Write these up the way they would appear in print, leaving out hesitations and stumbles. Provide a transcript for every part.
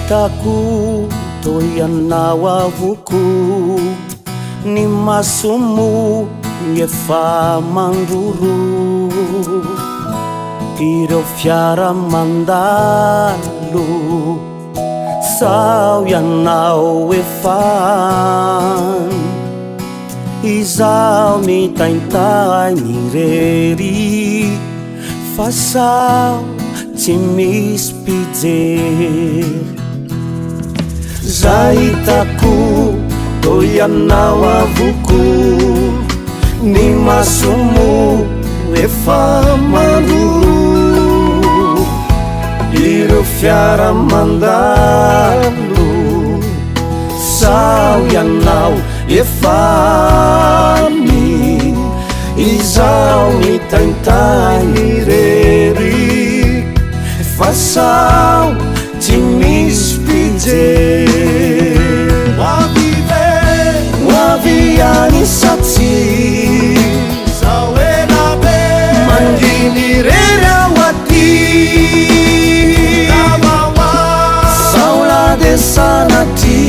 Zahitako toy ianao avoko, ny masomo efa mandroro, ireo fiara mandalo sao ianao efany, izaho mitaintagny rery fa sao tsy misy mpijery. Zahitako toy ianao avoko, ny masomo efa mandroro, ireo fiara mandalo sao ianao efany, izaho mitaintagny rery fa sao tsy misy mpijery. Hoavy agny satsy sao elabe, manginy rery ao aty, sao lade sanaty,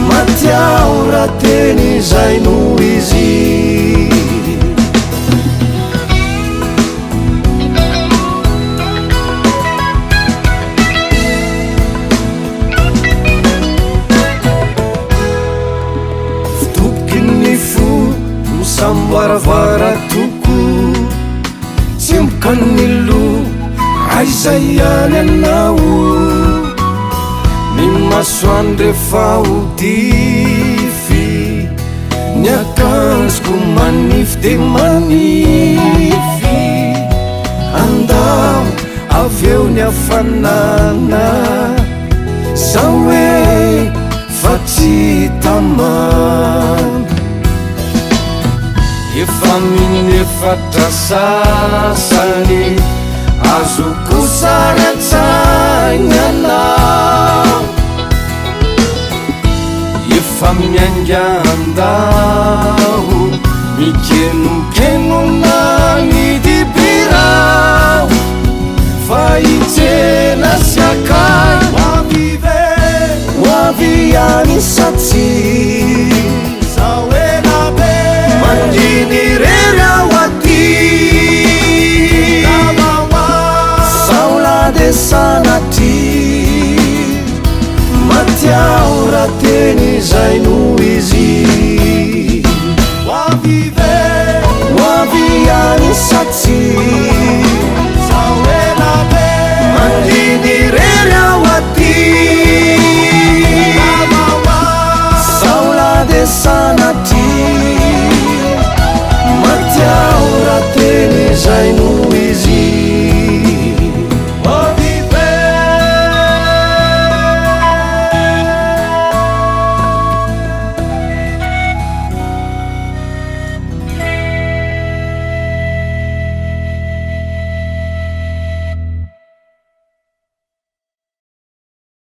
matiao rateny zay noho izy. Sambaravara toko tsy mikanilo aizay ihany anao, ny masoandro efa hodify, ny akanjoko manify de manify, andao aveo ny hafanana sao hoe fa tsy tamana. Efa minefatra sasany azoko saratsaigny anao, efa miaingan-daho mikenokenona midibirao, fa itsena sy akay hoavy agny satsy sao elabe, manginy rery ao aty, sao lade sanaty, matiao rateny zay noho izy. Hoavy agny satsy